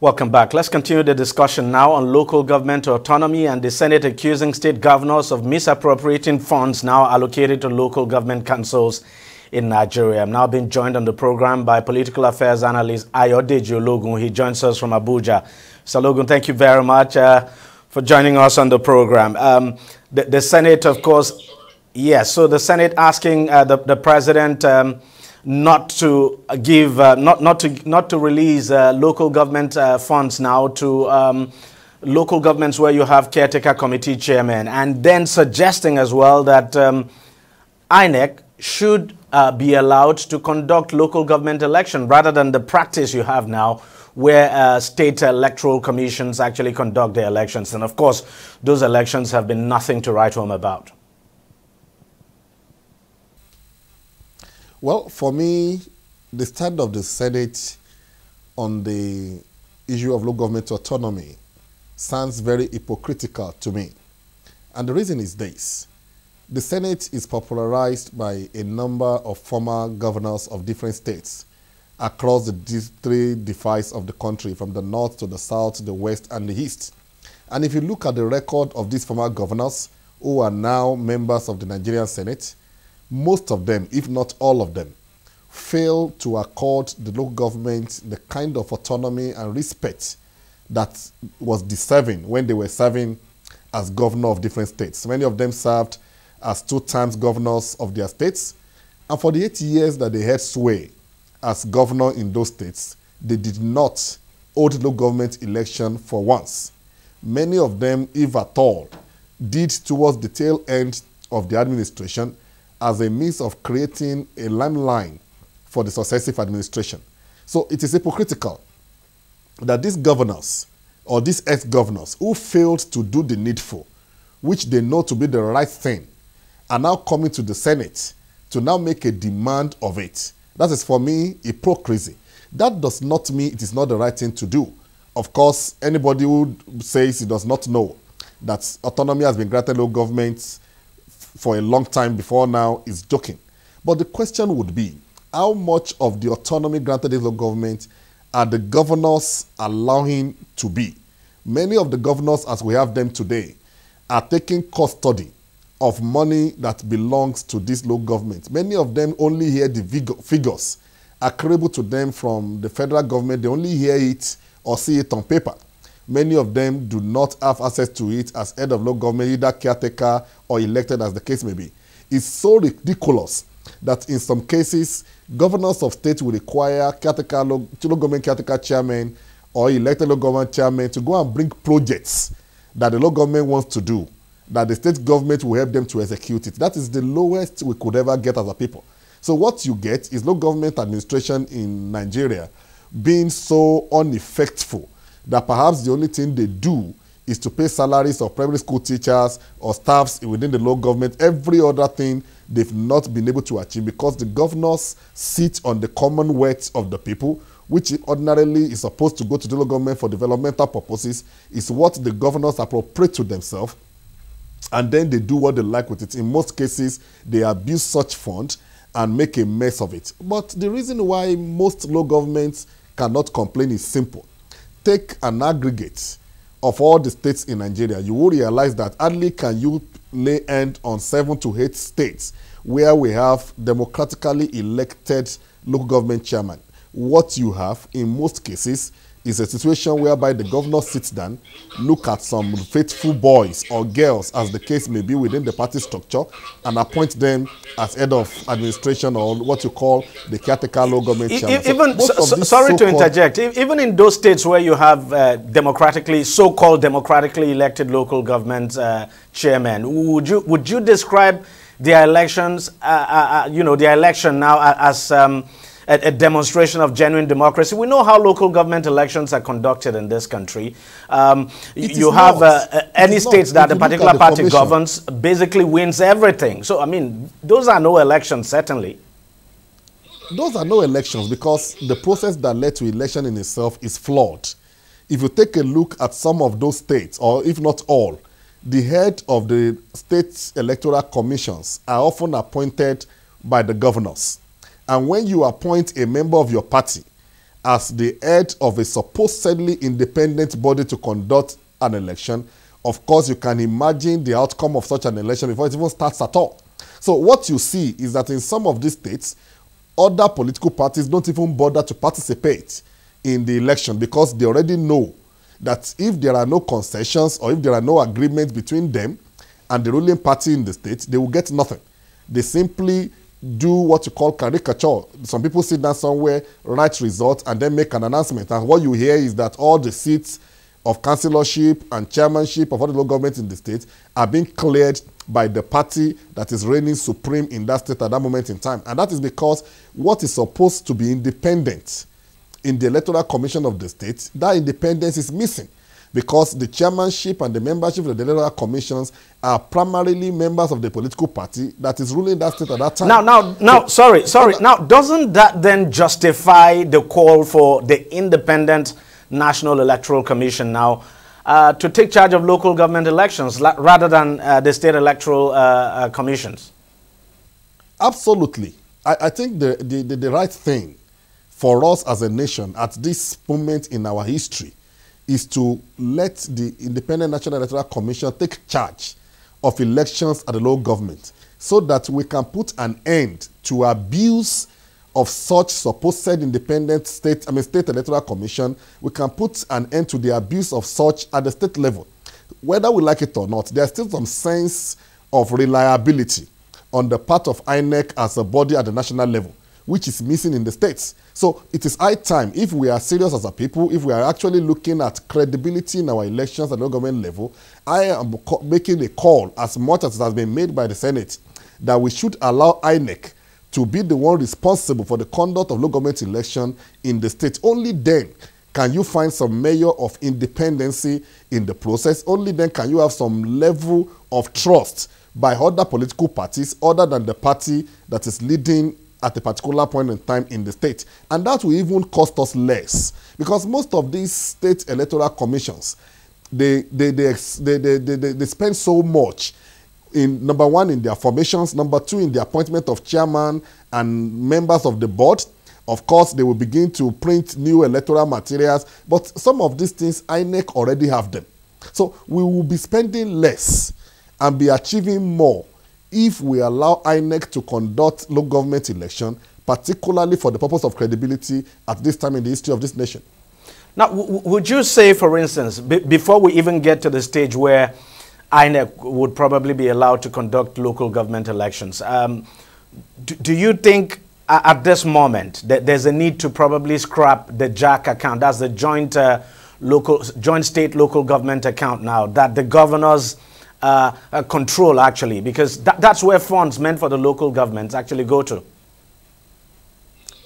Welcome back. Let's continue the discussion now on local government autonomy and the Senate accusing state governors of misappropriating funds now allocated to local government councils in Nigeria. I'm now being joined on the program by political affairs analyst DEJI360. He joins us from Abuja. Mr. Logun, thank you very much for joining us on the program. The Senate, of course, yes. So the Senate asking the president not to give, not to release local government funds now to local governments where you have caretaker committee chairmen, and then suggesting as well that INEC should be allowed to conduct local government election rather than the practice you have now where state electoral commissions actually conduct the elections. And of course, those elections have been nothing to write home about. Well, for me, the stand of the Senate on the issue of local government autonomy sounds very hypocritical to me. And the reason is this. The Senate is popularized by a number of former governors of different states across the three divides of the country, from the north to the south, the west, and the east. And if you look at the record of these former governors who are now members of the Nigerian Senate, most of them, if not all of them, fail to accord the local government the kind of autonomy and respect that was deserving when they were serving as governor of different states. Many of them served as 2 times governors of their states, and for the 8 years that they had sway as governor in those states, they did not hold local government election for once. Many of them, if at all, did towards the tail end of the administration as a means of creating a line for the successive administration. So it is hypocritical that these governors or these ex-governors who failed to do the needful, which they know to be the right thing, are now coming to the Senate to now make a demand of it. That is, for me, hypocrisy. That does not mean it is not the right thing to do. Of course, anybody who says he does not know that autonomy has been granted local governments for a long time before now is joking. But the question would be, how much of the autonomy granted in local government are the governors allowing to be? Many of the governors, as we have them today, are taking custody of money that belongs to this local government. Many of them only hear the figures accruable to them from the federal government. They only hear it or see it on paper. Many of them do not have access to it as head of local government, either caretaker or elected, as the case may be. It's so ridiculous that in some cases, governors of states will require local government caretaker chairman or elected local government chairman to go and bring projects that the local government wants to do, that the state government will help them to execute it. That is the lowest we could ever get as a people. So what you get is local government administration in Nigeria being so ineffective that perhaps the only thing they do is to pay salaries of primary school teachers or staffs within the local government. Every other thing they've not been able to achieve because the governors sit on the commonwealth of the people, which ordinarily is supposed to go to the local government for developmental purposes, is what the governors appropriate to themselves, and then they do what they like with it. In most cases, they abuse such funds and make a mess of it. But the reason why most local governments cannot complain is simple. Take an aggregate of all the states in Nigeria, you will realize that hardly can you lay hand on 7 to 8 states where we have democratically elected local government chairman. What you have in most cases is a situation whereby the governor sits down, look at some faithful boys or girls, as the case may be within the party structure, and appoint them as head of administration or what you call the caretaker local government chairman. Sorry to interject. Even in those states where you have so-called democratically elected local government chairmen, would you describe their elections, their election now as a demonstration of genuine democracy? We know how local government elections are conducted in this country. You have any states that a particular party governs basically wins everything. So, I mean, those are no elections, certainly. Those are no elections because the process that led to election in itself is flawed. If you take a look at some of those states, or if not all, the head of the state electoral commissions are often appointed by the governors. And when you appoint a member of your party as the head of a supposedly independent body to conduct an election, of course, you can imagine the outcome of such an election before it even starts at all. So what you see is that in some of these states, other political parties don't even bother to participate in the election because they already know that if there are no concessions or if there are no agreements between them and the ruling party in the state, they will get nothing. They simply do what you call caricature. Some people sit down somewhere, write results, and then make an announcement. And what you hear is that all the seats of councillorship and chairmanship of all the local governments in the state are being cleared by the party that is reigning supreme in that state at that moment in time. And that is because what is supposed to be independent in the Electoral Commission of the state, that independence is missing because the chairmanship and the membership of the Electoral Commissions are primarily members of the political party that is ruling that state at that time. Now, doesn't that then justify the call for the independent National Electoral Commission now to take charge of local government elections rather than the state electoral commissions? Absolutely. I think the right thing for us as a nation at this moment in our history is to let the Independent National Electoral Commission take charge of elections at the local government so that we can put an end to abuse of such supposed independent state electoral commission. We can put an end to the abuse of such at the state level. Whether we like it or not, there's still some sense of reliability on the part of INEC as a body at the national level, which is missing in the states. So it is high time, if we are serious as a people, if we are actually looking at credibility in our elections at the local government level, I am making a call, as much as it has been made by the Senate, that we should allow INEC to be the one responsible for the conduct of local government election in the state. Only then can you find some measure of independency in the process. Only then can you have some level of trust by other political parties other than the party that is leading at a particular point in time in the state. And that will even cost us less because most of these state electoral commissions, they spend so much in, number one, in their formations, number two, in the appointment of chairman and members of the board. Of course, they will begin to print new electoral materials, but some of these things, INEC already have them. So we will be spending less and be achieving more if we allow INEC to conduct local government election, particularly for the purpose of credibility at this time in the history of this nation. Now, would you say, for instance, before we even get to the stage where INEC would probably be allowed to conduct local government elections, do you think at this moment that there's a need to probably scrap the JAC account, that's the joint state local government account now, that the governors control actually, because that's where funds meant for the local governments actually go to?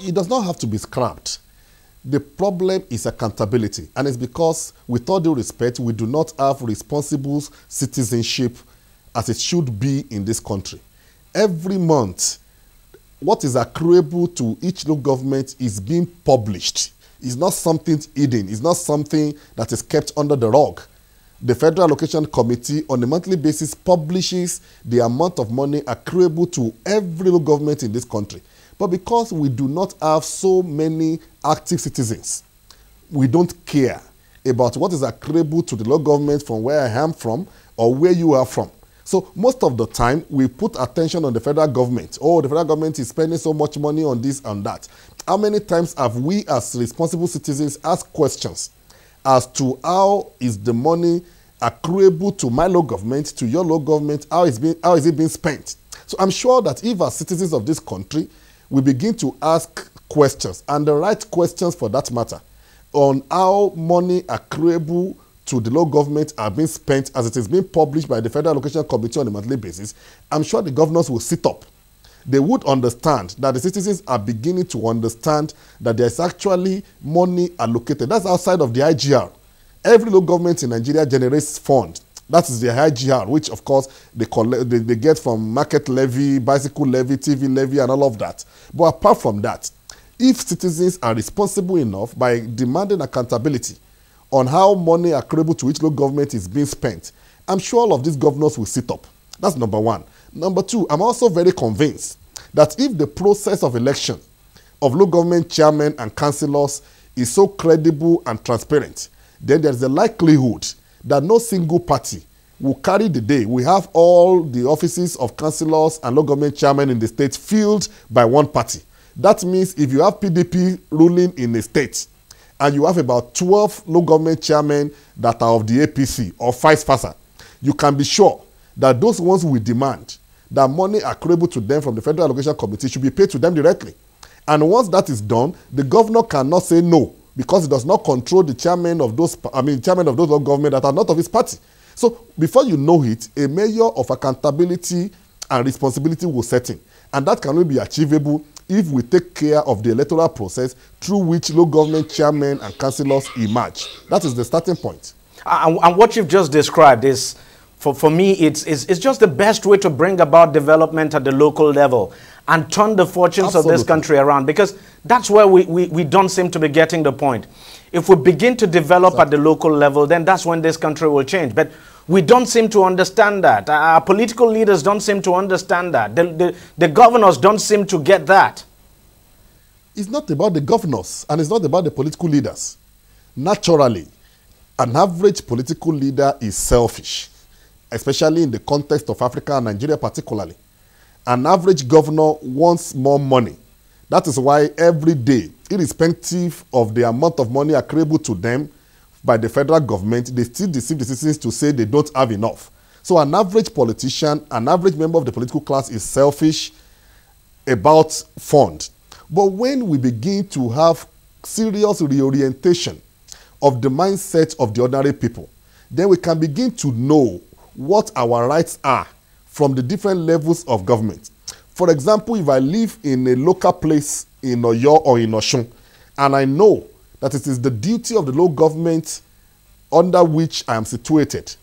It does not have to be scrapped. The problem is accountability, and it's because, with all due respect, we do not have responsible citizenship as it should be in this country. Every month, what is accruable to each local government is being published. It's not something hidden. It's not something that is kept under the rug. The Federal Allocation Committee on a monthly basis publishes the amount of money accruable to every local government in this country. But because we do not have so many active citizens, we don't care about what is accruable to the local government from where I am from or where you are from. So most of the time, we put attention on the federal government. Oh, the federal government is spending so much money on this and that. How many times have we as responsible citizens asked questions as to how is the money accruable to my local government, to your local government, how is it being spent? So I'm sure that if as citizens of this country, we begin to ask questions, and the right questions for that matter, on how money accruable to the local government are being spent as it is being published by the Federal Allocation Committee on a monthly basis, I'm sure the governors will sit up. They would understand that the citizens are beginning to understand that there's actually money allocated. That's outside of the IGR. Every local government in Nigeria generates funds. That is the IGR, which of course they get from market levy, bicycle levy, TV levy, and all of that. But apart from that, if citizens are responsible enough by demanding accountability on how money accruable to each local government is being spent, I'm sure all of these governors will sit up. That's number one. Number two, I'm also very convinced that if the process of election of local government chairmen and councillors is so credible and transparent, then there's a likelihood that no single party will carry the day. We have all the offices of councillors and local government chairmen in the state filled by one party. That means if you have PDP ruling in a state and you have about 12 local government chairmen that are of the APC or vice versa, you can be sure that those ones will demand that money accruable to them from the Federal Allocation Committee should be paid to them directly. And once that is done, the governor cannot say no, because he does not control the chairman of those local government that are not of his party. So before you know it, a measure of accountability and responsibility will set in. And that can only be achievable if we take care of the electoral process through which local government chairmen and councillors emerge. That is the starting point. And what you've just described is, for me, it's just the best way to bring about development at the local level and turn the fortunes of this country around, because that's where we don't seem to be getting the point. If we begin to develop at the local level, then that's when this country will change. But we don't seem to understand that. Our political leaders don't seem to understand that. The governors don't seem to get that. It's not about the governors, and it's not about the political leaders. Naturally, an average political leader is selfish, especially in the context of Africa and Nigeria particularly. An average governor wants more money. That is why every day, irrespective of the amount of money accruable to them by the federal government, they still deceive the citizens to say they don't have enough. So an average politician, an average member of the political class is selfish about fund. But when we begin to have serious reorientation of the mindset of the ordinary people, then we can begin to know what our rights are from the different levels of government. For example, if I live in a local place in Oyo or in Osun, and I know that it is the duty of the local government under which I am situated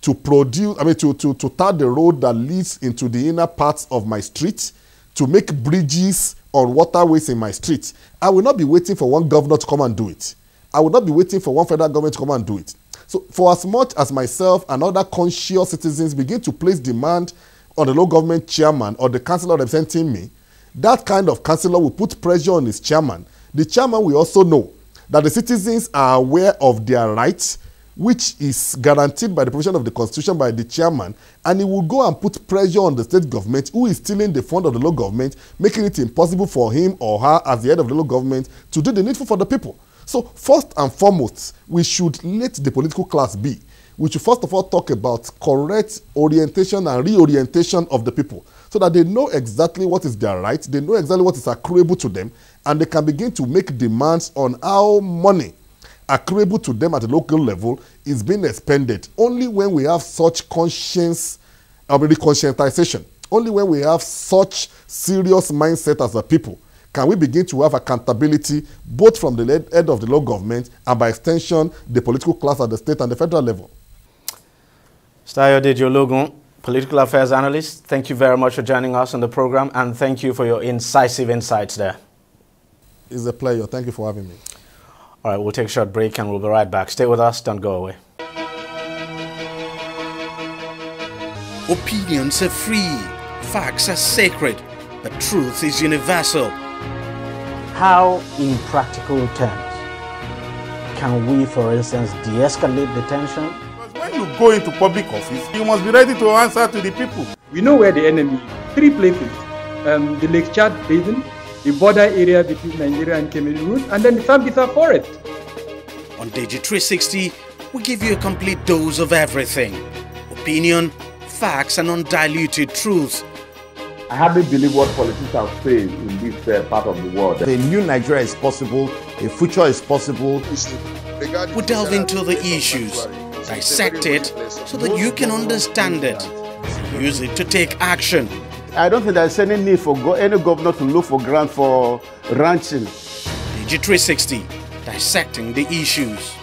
to produce, to tar the road that leads into the inner parts of my street, to make bridges on waterways in my street, I will not be waiting for one governor to come and do it. I will not be waiting for one federal government to come and do it. So for as much as myself and other conscious citizens begin to place demand on the local government chairman or the councillor representing me, that kind of councillor will put pressure on his chairman. The chairman will also know that the citizens are aware of their rights, which is guaranteed by the provision of the Constitution by the chairman, and he will go and put pressure on the state government, who is stealing the fund of the local government, making it impossible for him or her as the head of the local government to do the needful for the people. So first and foremost, we should let the political class be. We should first of all talk about correct orientation and reorientation of the people, so that they know exactly what is their right, they know exactly what is accruable to them, and they can begin to make demands on how money accruable to them at the local level is being expended. Only when we have such conscientization, only when we have such serious mindset as a people, can we begin to have accountability both from the head of the local government and by extension the political class at the state and the federal level. DEJI360, political affairs analyst, thank you very much for joining us on the program, and thank you for your incisive insights there. It's a pleasure. Thank you for having me. All right, we'll take a short break and we'll be right back. Stay with us, don't go away. Opinions are free, facts are sacred, but truth is universal. How, in practical terms, can we, for instance, de-escalate the tension? Because when you go into public office, you must be ready to answer to the people. We know where the enemy is. 3 places. The Lake Chad Basin, the border area between Nigeria and Cameroon, and then the Sambisa Forest. On DEJI360, we give you a complete dose of everything. Opinion, facts, and undiluted truth. I hardly believe what politicians say in this part of the world. A new Nigeria is possible, a future is possible. We delve into the issues, dissect it so that you can understand it, use it to take action. I don't think there's any need for any governor to look for grant for ranching. DEJI360, dissecting the issues.